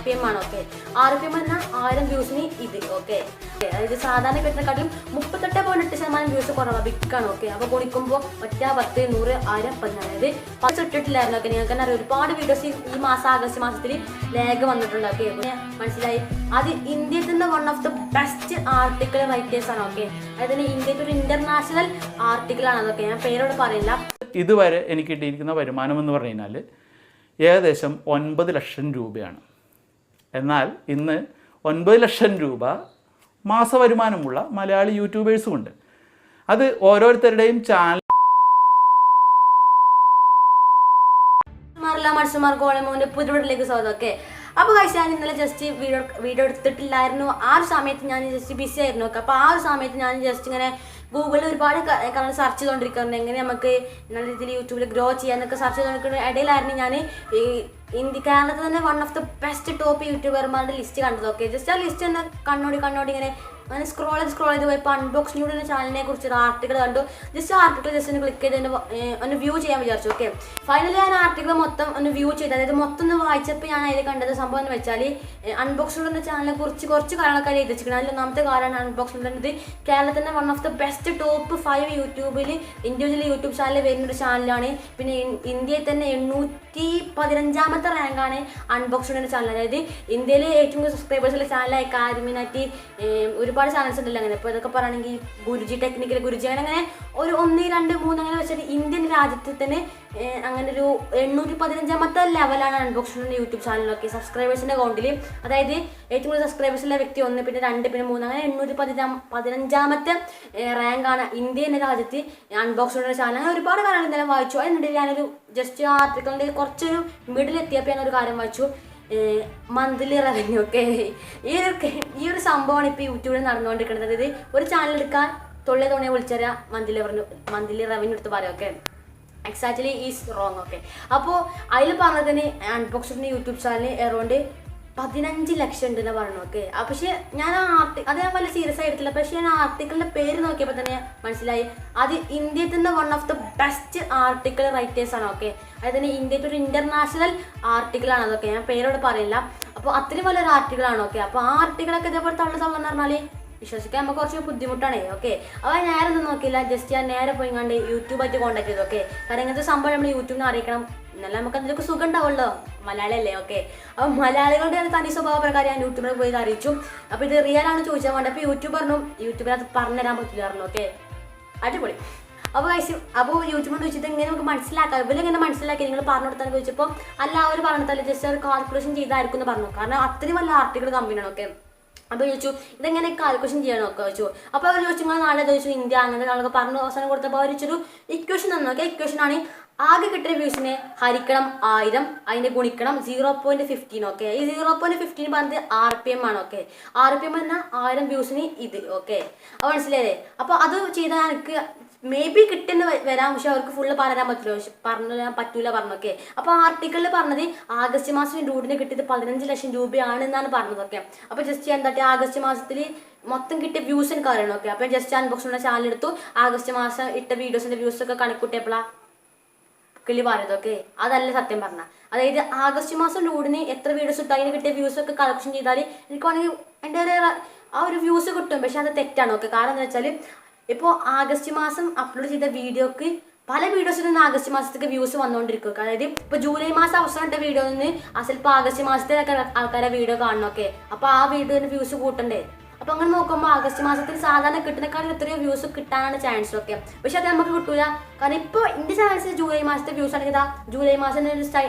RPM ആണ്. Okay, RPM പറഞ്ഞാൽ 1000 വ്യൂസിന് ഇത്. ഓക്കെ, അതായത് സാധാരണ കിട്ടുന്നതിനെക്കാട്ടിലും 38.8% വ്യൂസ് കുറവാണ്, ബിക്കാണ്. ഓക്കെ, അപ്പോൾ ഗുണിക്കുമ്പോൾ 10, 10, 100, 1000, 10. അതായത് 10 ഇട്ടിട്ടില്ലായിരുന്നു. ഓക്കെ, നിങ്ങൾക്ക് തന്നെ അറിയാം ഒരുപാട് വീഡിയോസ് ഈ മാസം ആഗസ്റ്റ് മാസത്തിൽ ലാഗ് വന്നിട്ടുണ്ട്. ഓക്കെ, മനസ്സിലായി. അത് ഇന്ത്യയിൽ തന്നെ one of the best article writers ആണ്. ഓക്കെ, അതായത് ഇന്ത്യയിൽ ഒരു ഇന്റർനാഷണൽ ആർട്ടിക്കിൾ ആണ്. അതൊക്കെ ഞാൻ പേരോട് പറയില്ല. ഇതുവരെ എനിക്ക് കിട്ടിയിരിക്കുന്ന വരുമാനം എന്ന് പറഞ്ഞു കഴിഞ്ഞാൽ ഏകദേശം 9 ലക്ഷം രൂപയാണ്. എന്നാൽ ഇന്ന് 9 ലക്ഷം രൂപ മാസവരുമാനമുള്ള മലയാളി യൂട്യൂബേഴ്സും ഉണ്ട്. അത് ഓരോരുത്തരുടെയും ചാനൽ മത്സ്യമാർക്ക് ഓളമോന്റെ പുതുവിടിലേക്ക് സ്വാഗതം. ഓക്കെ, അപ്പോൾ കഴിച്ച് ഞാൻ ഇന്നലെ ജസ്റ്റ് വീഡിയോ എടുത്തിട്ടില്ലായിരുന്നു. ആ ഒരു സമയത്ത് ഞാൻ ജസ്റ്റ് ബിസി ആയിരുന്നു. ഓക്കെ, അപ്പോൾ ആ ഒരു സമയത്ത് ഞാൻ ജസ്റ്റ് ഇങ്ങനെ ഗൂഗിളിൽ ഒരുപാട് കാരണം സെർച്ച് ചെയ്തുകൊണ്ടിരിക്കുന്നുണ്ട്, എങ്ങനെ നമുക്ക് നല്ല രീതിയിൽ യൂട്യൂബിൽ ഗ്രോ ചെയ്യാനൊക്കെ സെർച്ച് ചെയ്തുകൊണ്ടിരിക്കുന്ന ഇടയിലായിരുന്നു ഞാൻ ഈ കേരളത്തിൽ തന്നെ one of the best top യൂട്യൂബർമാരുടെ ലിസ്റ്റ് കണ്ടത്. ഓക്കെ, ജസ്റ്റ് ആ ലിസ്റ്റ് തന്നെ കണ്ണോടി ഇങ്ങനെ അങ്ങനെ സ്ക്രോൾ ചെയ്ത് പോയപ്പോൾ അൺബോക്സ് ന്യൂഡിൻ്റെ ചാനലിനെ കുറിച്ച് ഒരു ആർട്ടിക്കിൾ കണ്ടു. ജസ്റ്റ് ആ ആർട്ടിക്കിൾ ജസ്റ്റ് ഒന്ന് ക്ലിക്ക് ചെയ്ത് ഒന്ന് വ്യൂ ചെയ്യാൻ വിചാരിച്ചു. ഓക്കെ, ഫൈനലി ഞാൻ ആർട്ടിക്കിൾ മൊത്തം ഒന്ന് വ്യൂ ചെയ്ത്, അതായത് മൊത്തം ഒന്ന് വായിച്ചപ്പോൾ ഞാൻ അതിൽ കണ്ടത് സംഭവം എന്ന് വെച്ചാൽ അൺബോക്സ് ന്യൂഡിൻ്റെ ചാനലിനെ കുറിച്ച് കുറച്ച് കാര്യങ്ങളൊക്കെ എഴുതി വെച്ചിരിക്കുന്നത്. അതിൽ ഒന്നാമത്തെ കാര്യമാണ് അൺബോക്സ് ന്യൂഡിൻ്റെ കേരളത്തിൻ്റെ one of the best top 5 യൂട്യൂബിൽ ഇൻഡിവിജ്വൽ യൂട്യൂബ് ചാനലിൽ വരുന്നൊരു ചാനലാണ്. പിന്നെ ഇന്ത്യയിൽ തന്നെ 815ാമത്തെ റാങ്കാണ് അൺബോക്സ് ന്യൂഡിൻ്റെ ചാനൽ. അതായത് ഇന്ത്യയിൽ ഏറ്റവും കൂടുതൽ സബ്സ്ക്രൈബേഴ്സുള്ള ചാനലായ കാരിമിനാറ്റി ഒരുപാട് ചാനൽസ് ഉണ്ടല്ലോ. അങ്ങനെ ഇപ്പോൾ ഇതൊക്കെ പറയുകയാണെങ്കിൽ ഗുരുജി ടെക്നിക്കൽ ഗുരുജി അങ്ങനെ ഒരു 1, 2, 3 അങ്ങനെ വെച്ചിട്ട് ഇന്ത്യൻ രാജ്യത്തിൽ തന്നെ അങ്ങനെ ഒരു 815ാമത്തെ ലെവലാണ് അൺബോക്സ് ന്യൂഡിൻ്റെ യൂട്യൂബ് ചാനലിലൊക്കെ സബ്സ്ക്രൈബേഴ്സിൻ്റെ അക്കൗണ്ടിൽ. അതായത് ഏറ്റവും കൂടുതൽ സബ്സ്ക്രൈബേഴ്സുള്ള വ്യക്തി 1, പിന്നെ 2, പിന്നെ 3 അങ്ങനെ 815ാമത്തെ റാങ്കാണ് ഇന്ത്യ എന്ന രാജ്യത്ത് അൺബോക്സ് ന്യൂഡിൻ്റെ ചാനൽ. അങ്ങനെ ഒരുപാട് കാര്യങ്ങൾ ഇന്നലെ വായിച്ചു. അതിനിടയിൽ ഞാനൊരു ജസ്റ്റ് ആർട്ടിക്കിളിൻ്റെ കുറച്ചൊരു മിഡിൽ എത്തിയപ്പോൾ ഞാനൊരു കാര്യം വായിച്ചു, മന്ത്ലി റവന്യൂ. ഓക്കെ, ഈ ഒരു സംഭവമാണ് ഇപ്പോൾ യൂട്യൂബിൽ നടന്നുകൊണ്ടിരിക്കുന്നത്. അതായത് ഒരു ചാനൽ എടുക്കാൻ തൊള്ളയെ വിളിച്ചറിയാം മന്ത്ലി റവന്യൂ എടുത്ത് പറയാം. Okay, exactly is wrong. Okay, അപ്പോൾ അതിൽ പറഞ്ഞതിന് അൺബോക്സിൻ്റെ യൂട്യൂബ് ചാനൽ എറൗണ്ട് 15 ലക്ഷം ഉണ്ടെന്ന് പറഞ്ഞു. ഓക്കെ, പക്ഷേ ഞാൻ അത് ഞാൻ വലിയ സീരിയസ് ആയി എടുത്തില്ല. പക്ഷേ ഞാൻ ആർട്ടിക്കിളിൻ്റെ പേര് നോക്കിയപ്പോൾ തന്നെ മനസ്സിലായി അത് ഇന്ത്യയിൽ തന്നെ one of the best article writers ആണ്. ഓക്കെ, അതായത് ഇന്ത്യയിൽ ഒരു ഇന്റർനാഷണൽ ആർട്ടിക്കിളാണ്. അതൊക്കെ ഞാൻ പേരോട് പറയില്ല. അപ്പോൾ അത്രയും വലിയൊരു ആർട്ടിക്കിളാണ്. ഓക്കെ, അപ്പോൾ ആ ആർട്ടിക്കിളൊക്കെ ഇതേപോലെ തള്ളെന്ന് പറഞ്ഞാൽ വിശ്വസിക്കാൻ നമുക്ക് കുറച്ച് ബുദ്ധിമുട്ടാണ്. ഓക്കെ, അപ്പോൾ നേരെ ഒന്നും നോക്കിയില്ല, ജസ്റ്റ് ഞാൻ നേരെ പോയി കണ്ട് യൂട്യൂബായിട്ട് കോൺടാക്ട് ചെയ്തു. ഓക്കെ, കാരണം ഇങ്ങനത്തെ സംഭവം നമ്മൾ യൂട്യൂബിനെ അറിയിക്കണം, എന്നാലും നമുക്ക് അതിലൊക്കെ സുഖം ഉണ്ടാവുമല്ലോ, മലയാളിയല്ലേ. ഓക്കെ, അപ്പോൾ മലയാളികളുടെ തനി സ്വഭാവ പ്രകാരം ഞാൻ യൂട്യൂബിൽ പോയി അറിയിച്ചു. അപ്പോൾ ഇത് റിയൽ ആണ് ചോദിച്ചാൽ വേണ്ട. അപ്പോൾ യൂട്യൂബ് പറഞ്ഞു യൂട്യൂബിനകത്ത് പറഞ്ഞുതരാൻ പറ്റില്ല പറഞ്ഞു. ഓക്കെ, അടിപൊളി. അപ്പോൾ യൂട്യൂബിനോട് ചോദിച്ചിട്ട് എങ്ങനെ നമുക്ക് മനസ്സിലാക്കാം, ഇവരെങ്ങനെ മനസ്സിലാക്കി നിങ്ങൾ പറഞ്ഞു കൊടുത്താൽ ചോദിച്ചപ്പോൾ അല്ല അവർ പറഞ്ഞിട്ടല്ല ജസ്റ്റ് അവർ കാൽക്കുലേഷൻ ചെയ്തായിരിക്കും എന്ന് പറഞ്ഞു. കാരണം അത്രയും നല്ല ആർട്ടിക്കിൾ കമ്പനിയാണ്. ഓക്കെ, അപ്പോൾ ചോദിച്ചു ഇതെങ്ങനെ കാൽക്കുലേഷൻ ചെയ്യണമൊക്കെ ചോദിച്ചു. അപ്പോൾ അവർ ചോദിച്ചു നിങ്ങൾ നാളെ ചോദിച്ചു ഇന്ത്യ അങ്ങനത്തെ ആളൊക്കെ പറഞ്ഞു അവസാനം കൊടുത്തപ്പോൾ അവർ ചോദിച്ചൊരു ഇക്വേഷൻ തന്നു. ഓക്കെ, ഇക്വേഷനാണ് ആകെ കിട്ടിയ വ്യൂസിനെ ഹരിക്കണം 1000, അതിനെ ഗുണിക്കണം 0.15. ഓക്കെ, ഈ 0.15 പറഞ്ഞത് RPM ആണ്. ഓക്കെ, RPM പറഞ്ഞാൽ 1000 വ്യൂസിന് ഇത്. ഓക്കെ, അപ്പോൾ മനസ്സിലായേ. അപ്പോൾ അത് ചെയ്താൽ എനിക്ക് മേ ബി കിട്ടുന്ന വരാം, പക്ഷെ അവർക്ക് ഫുള്ള് പറയാൻ പറ്റൂല പറഞ്ഞു. ഓക്കെ, അപ്പോൾ ആർട്ടിക്കിളിൽ പറഞ്ഞത് ആഗസ്റ്റ് മാസം ഡൂഡിന് കിട്ടിയത് 15 ലക്ഷം രൂപയാണ് എന്നാണ് പറഞ്ഞത്. ഓക്കെ, അപ്പോൾ ജസ്റ്റ് എന്താ ആഗസ്റ്റ് മാസത്തിൽ മൊത്തം കിട്ടിയ വ്യൂസ് എനിക്ക് അറിയണം. ഓക്കെ, അപ്പോൾ ജസ്റ്റ് അൺബോക്സിൻ്റെ ചാനൽ എടുത്തു, ആഗസ്റ്റ് മാസം ഇട്ട വീഡിയോസിൻ്റെ വ്യൂസൊക്കെ കണക്കൂട്ടിയപ്പോഴാണ് കിളി പറയുന്നത്. ഓക്കെ, അതല്ല സത്യം പറഞ്ഞാൽ. അതായത് ആഗസ്റ്റ് മാസം ഡൂഡിന് എത്ര വീഡിയോസ് ഇട്ടു അതിന് കിട്ടിയ വ്യൂസൊക്കെ കളക്ഷൻ ചെയ്താൽ എനിക്കാണെങ്കിൽ എൻ്റെ ആ ഒരു വ്യൂസ് കിട്ടും. പക്ഷെ അത് തെറ്റാണ്. ഓക്കെ, കാരണം എന്താ വെച്ചാൽ ഇപ്പോൾ ആഗസ്റ്റ് മാസം അപ്ലോഡ് ചെയ്ത വീഡിയോക്ക് പല വീഡിയോസിൽ നിന്ന് ആഗസ്റ്റ് മാസത്തേക്ക് വ്യൂസ് വന്നുകൊണ്ടിരിക്കും. അതായത് ഇപ്പോൾ ജൂലൈ മാസം അവസാനം ഇട്ട വീഡിയോ നിന്ന് ചിലപ്പോൾ ആഗസ്റ്റ് മാസത്തിലൊക്കെ ആൾക്കാരെ വീഡിയോ കാണണം. ഓക്കെ, അപ്പോൾ ആ വീഡിയോന് വ്യൂസ് കൂട്ടണ്ടേ. അപ്പോൾ അങ്ങനെ നോക്കുമ്പോൾ ആഗസ്റ്റ് മാസത്തിൽ സാധാരണ കിട്ടുന്നേക്കാളും എത്രയോ വ്യൂസ് കിട്ടാനാണ് ചാൻസ്. ഓക്കെ, പക്ഷെ അത് നമുക്ക് കിട്ടൂല. കാരണം ഇപ്പോൾ എൻ്റെ ചാനൽസ് ജൂലൈ മാസത്തെ വ്യൂസ് ആണെങ്കിൽ ജൂലൈ മാസം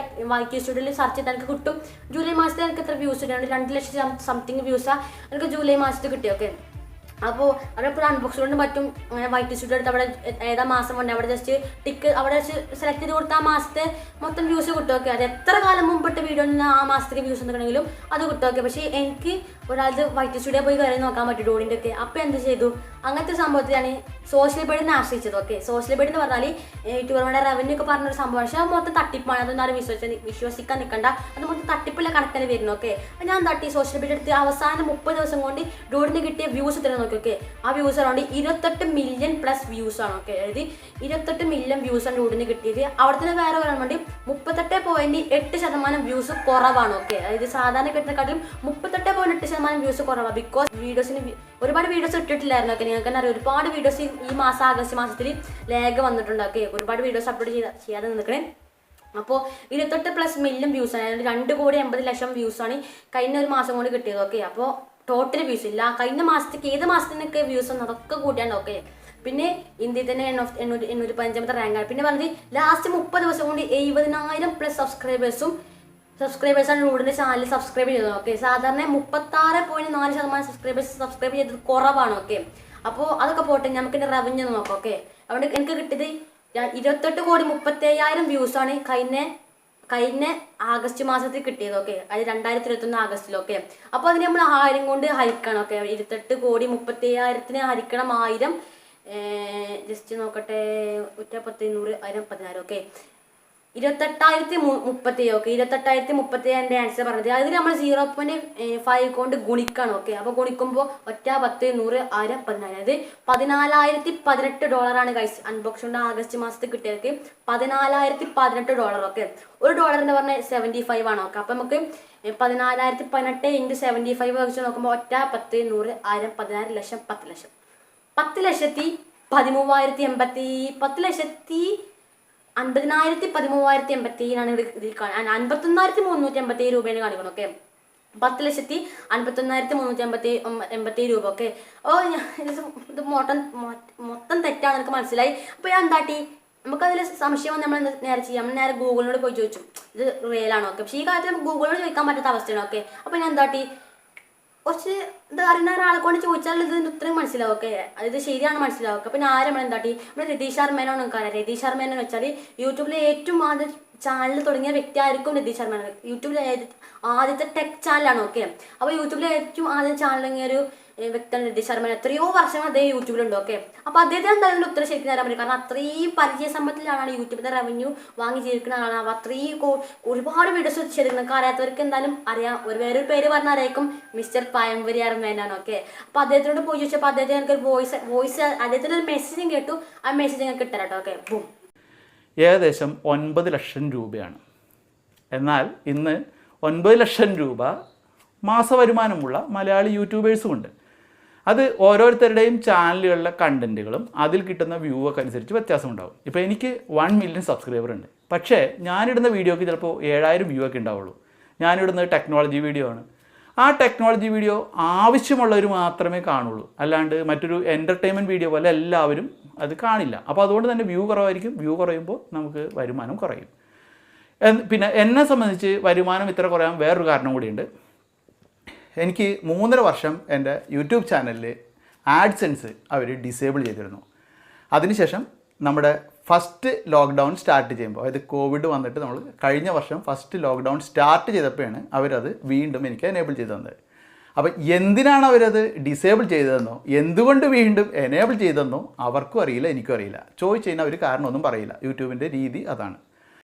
YT സ്റ്റുഡിയോയിൽ സെർച്ച് ചെയ്താൽ എനിക്ക് കിട്ടും. ജൂലൈ മാസത്തിൽ എനിക്ക് എത്ര വ്യൂസ് കിട്ടുന്നുണ്ട്, 2 ലക്ഷം സംതിങ് വ്യൂസാണ് എനിക്ക് ജൂലൈ മാസത്തിൽ കിട്ടി. ഓക്കെ, അപ്പോൾ അവിടെ അൺബോക്സ് കൊണ്ട് പറ്റും. അങ്ങനെ YT സ്റ്റുഡിയോ എടുത്ത് അവിടെ ഏതാ മാസം കൊണ്ട് അവിടെ ജസ്റ്റ് ടിക്ക് അവിടെ സെലക്ട് ചെയ്ത് കൊടുത്താൽ ആ മാസത്തെ മൊത്തം വ്യൂസ് കിട്ടും. ഓക്കെ, അത് എത്ര കാലം മുമ്പിട്ട് വീഡിയോ ആ മാസത്തേക്ക് വ്യൂസ് എന്തെങ്കിലും അത് കിട്ടും. ഓക്കെ, പക്ഷേ എനിക്ക് ഒരാൾക്ക് YT സ്റ്റുഡിയോ പോയി കയറി നോക്കാൻ പറ്റും ഡോഡിൻ്റെ ഒക്കെ. അപ്പോൾ എന്ത് ചെയ്തു, അങ്ങനത്തെ സംഭവത്തിലാണ് സോഷ്യൽ മീഡിയനെ ആശ്രയിച്ചത്. ഓക്കെ, സോഷ്യൽ മീഡിയ എന്ന് പറഞ്ഞാൽ യൂട്യൂബർമാരുടെ റവന്യൂ ഒക്കെ പറഞ്ഞൊരു സംഭവമാണ്. പക്ഷേ അത് മൊത്തം തട്ടിപ്പാണ്. അതൊന്നും ആരും വിശ്വസിക്കാൻ നിൽക്കണ്ട. അത് മൊത്തം തട്ടിപ്പില്ല കണക്കിന് വരുന്നു. ഓക്കെ, അപ്പോൾ ഞാൻ തട്ടി സോഷ്യൽ മീഡിയ എടുത്ത് അവസാനം 30 ദിവസം കൊണ്ട് ഡോഡിന് കിട്ടിയ വ്യൂസ് തരുന്നു. നോക്കിയൊക്കെ ആ views around 28 million plus views ആണ്. ഓക്കെ, അതായത് 28 മില്യൺ വ്യൂസ് ആണ് ഉടനെ കിട്ടിയത്. അവിടെ തന്നെ വേറെ പറയാൻ വേണ്ടി 38.8% വ്യൂസ് കുറവാണ്. ഓക്കെ, അതായത് സാധാരണ കിട്ടുന്നതിനെക്കാട്ടിലും 38.8% വ്യൂസ് കുറവാണ്. ബിക്കോസ് വീഡിയോസിന് ഒരുപാട് വീഡിയോസ് ഇട്ടിട്ടില്ലായിരുന്നു. ഓക്കെ, നിങ്ങൾക്ക് തന്നെ അറിയാം ഒരുപാട് വീഡിയോസ് ഈ മാസം ആഗസ്റ്റ് മാസത്തിൽ ലാഗ് വന്നിട്ടുണ്ട്. ഓക്കെ, ഒരുപാട് വീഡിയോസ് അപ്ലോഡ് ചെയ്യാതെ നിൽക്കണേ. അപ്പോൾ 28+ മില്യൺ വ്യൂസ് ആണ്, അതായത് 2,80,00,000 വ്യൂസ് ആണ് കഴിഞ്ഞ ഒരു മാസം കൊണ്ട് കിട്ടിയത്. ഓക്കെ, അപ്പോൾ ടോട്ടൽ വ്യൂസ് ഇല്ല, കഴിഞ്ഞ മാസത്തേക്ക് ഏത് മാസത്തിനൊക്കെ വ്യൂസ് ആണ് അതൊക്കെ കൂട്ടിയാണ്ട്. ഓക്കെ, പിന്നെ ഇന്ത്യയിൽ തന്നെ 815 റാങ്കാണ്. പിന്നെ പറഞ്ഞത് ലാസ്റ്റ് 30 ദിവസം കൊണ്ട് 70,000+ സബ്സ്ക്രൈബേഴ്സാണ് റൂഡിൻ്റെ ചാനൽ സബ്സ്ക്രൈബ് ചെയ്തത്. ഓക്കെ, സാധാരണ 36.4% സബ്സ്ക്രൈബ് ചെയ്തത് കുറവാണ്. ഓക്കെ, അപ്പോൾ അതൊക്കെ പോട്ടെ, നമുക്ക് റവന്യൂ നോക്കാം. ഓക്കെ, അതുകൊണ്ട് എനിക്ക് കിട്ടിയത് 28,30,000 വ്യൂസാണ് കഴിഞ്ഞ ആഗസ്റ്റ് മാസത്തിൽ കിട്ടിയത്. ഓക്കെ, അത് 2021 ആഗസ്റ്റിലൊക്കെ. അപ്പോൾ അതിന് നമ്മൾ 1000 കൊണ്ട് ഹരിക്കണം. ഓക്കെ, 28,30,000 ഹരിക്കണം 1000. ജസ്റ്റ് നോക്കട്ടെ, 100, 10, 100, 1000, 14. ഓക്കെ, 28,030. ഓക്കെ, 28,030 ആൻസർ പറഞ്ഞത്. അതിൽ നമ്മൾ 0.5 കൊണ്ട് ഗുണിക്കണം. ഓക്കെ, അപ്പോൾ ഗുണിക്കുമ്പോൾ 1, 10, 100, 1000, 14. അതായത് $14,018 ഗൈസ് അൺബോക്സ് കൊണ്ട് ആഗസ്റ്റ് മാസത്തിൽ കിട്ടിയത്. $14,018. ഓക്കെ, $1 എന്ന് പറഞ്ഞാൽ 75 ആണ്. ഓക്കെ, അപ്പോൾ നമുക്ക് 14,018 × 75 വെച്ച് നോക്കുമ്പോൾ 1, 10, 100, 1000, 14 ലക്ഷം, 10 ലക്ഷം, 10,13,50,13,087 ഇതിൽ 51,387 രൂപയാണ് കാണിക്കണം. ഓക്കെ, 10,51,387 രൂപ. ഓക്കെ, ഇത് മൊത്തം തെറ്റാണ് എനിക്ക് മനസ്സിലായി. അപ്പോൾ ഞാൻ എന്താട്ടി, നമുക്കതിൽ സംശയം നമ്മൾ നേരെ ചെയ്യാം. നമ്മൾ നേരെ ഗൂഗിളിനോട് പോയി ചോദിച്ചു ഇത് റിയലാണോ. ഓക്കെ, പക്ഷേ ഈ കാര്യത്തിൽ നമുക്ക് ഗൂഗിളിനോട് ചോദിക്കാൻ പറ്റാത്ത അവസ്ഥയാണ്. ഓക്കെ, അപ്പോൾ ഞാൻ എന്താട്ടി, കുറച്ച് ഇത് അറിയുന്ന ഒരാളെ കൊണ്ട് ചോദിച്ചാൽ ഇതിൻ്റെ ഉത്തരം മനസ്സിലാവും. ഓക്കെ, അത് ശരിയാണ് മനസ്സിലാവും. അപ്പോൾ ഞാൻ നമ്മൾ എന്താട്ടി, നമ്മുടെ രതീഷ് ശർമ്മേനോ നമുക്കറിയാം. രതീഷ് ശർമ്മേനോ വെച്ചാൽ യൂട്യൂബിൽ ഏറ്റവും ആദ്യം ചാനൽ തുടങ്ങിയ വ്യക്തിയായിരിക്കും രതീഷ് ശർമ്മ. യൂട്യൂബിലെ ആദ്യത്തെ ടെക് ചാനലാണ്. ഓക്കെ, അപ്പോൾ യൂട്യൂബിലെ ഏറ്റവും ആദ്യം ചാനൽ തുടങ്ങിയ ഒരു വ്യക്തിയാണ് രതീഷ് ശർമ്മ. എത്രയോ വർഷങ്ങൾ അദ്ദേഹം യൂട്യൂബിലുണ്ട്. ഓക്കെ, അപ്പോൾ അദ്ദേഹത്തിന് എന്തായാലും ഉത്തരം ശരിക്കും തരാൻ പറ്റും. കാരണം അത്രയും പരിചയസമ്പത്തിലാണ് യൂട്യൂബിൻ്റെ റവന്യൂ വാങ്ങി ജീവിക്കുന്ന ആളാണ്. അപ്പോൾ അത്രയും ഒരുപാട് വീഡിയോസ് ചെയ്തിരിക്കുന്നത്. നമുക്ക് അറിയാത്തവർക്ക് എന്തായാലും അറിയാം. വേറൊരു പേര് പറഞ്ഞാൽ അറിയാം, മിസ്റ്റർ പയംവരി അർമേനാണ്. ഓക്കെ, അപ്പോൾ അദ്ദേഹത്തിനോട് പോയി ചോദിച്ചപ്പോൾ അദ്ദേഹത്തിന് എനിക്ക് വോയിസ് അദ്ദേഹത്തിൻ്റെ ഒരു മെസ്സേജും കേട്ടു. ആ മെസ്സേജ് ഞങ്ങൾക്ക് ഇട്ടരാം കേട്ടോ. Okay, boom. ഏകദേശം 9 ലക്ഷം രൂപയാണ്. എന്നാൽ ഇന്ന് 9 ലക്ഷം രൂപ മാസവരുമാനമുള്ള മലയാളി യൂട്യൂബേഴ്സുമുണ്ട്. അത് ഓരോരുത്തരുടെയും ചാനലുകളിലെ കണ്ടൻറ്റുകളും അതിൽ കിട്ടുന്ന വ്യൂ ഒക്കെ അനുസരിച്ച് വ്യത്യാസമുണ്ടാകും. ഇപ്പോൾ എനിക്ക് 1 മില്യൺ സബ്സ്ക്രൈബർ ഉണ്ട്. പക്ഷേ ഞാനിടുന്ന വീഡിയോക്ക് ചിലപ്പോൾ 7000 വ്യൂ ഒക്കെ ഉണ്ടാവുള്ളൂ. ഞാനിടുന്നത് ടെക്നോളജി വീഡിയോ ആണ്. ആ ടെക്നോളജി വീഡിയോ ആവശ്യമുള്ളവർ മാത്രമേ കാണുള്ളൂ. അല്ലാണ്ട് മറ്റൊരു എൻ്റർടൈൻമെൻറ്റ് വീഡിയോ പോലെ എല്ലാവരും അത് കാണില്ല. അപ്പോൾ അതുകൊണ്ട് തന്നെ വ്യൂ കുറവായിരിക്കും. വ്യൂ കുറയുമ്പോൾ നമുക്ക് വരുമാനം കുറയും. പിന്നെ എന്നെ സംബന്ധിച്ച് വരുമാനം ഇത്ര കുറയാൻ വേറൊരു കാരണം കൂടിയുണ്ട്. എനിക്ക് 3.5 വർഷം എൻ്റെ യൂട്യൂബ് ചാനലിൽ ആഡ്സെൻസ് അവർ ഡിസേബിൾ ചെയ്തിരുന്നു. അതിനുശേഷം നമ്മുടെ ഫസ്റ്റ് ലോക്ക്ഡൗൺ സ്റ്റാർട്ട് ചെയ്യുമ്പോൾ, അതായത് കോവിഡ് വന്നിട്ട് നമ്മൾ കഴിഞ്ഞ വർഷം ഫസ്റ്റ് ലോക്ക്ഡൗൺ സ്റ്റാർട്ട് ചെയ്തപ്പോഴാണ് അവരത് വീണ്ടും എനിക്ക് എനേബിൾ ചെയ്ത് തന്നത്. അപ്പോൾ എന്തിനാണ് അവരത് ഡിസേബിൾ ചെയ്തതെന്നോ എന്തുകൊണ്ട് വീണ്ടും എനേബിൾ ചെയ്തതെന്നോ അവർക്കും അറിയില്ല, എനിക്കും അറിയില്ല. ചോദിച്ചു കഴിഞ്ഞാൽ അവർ കാരണമൊന്നും പറയില്ല. യൂട്യൂബിൻ്റെ രീതി അതാണ്.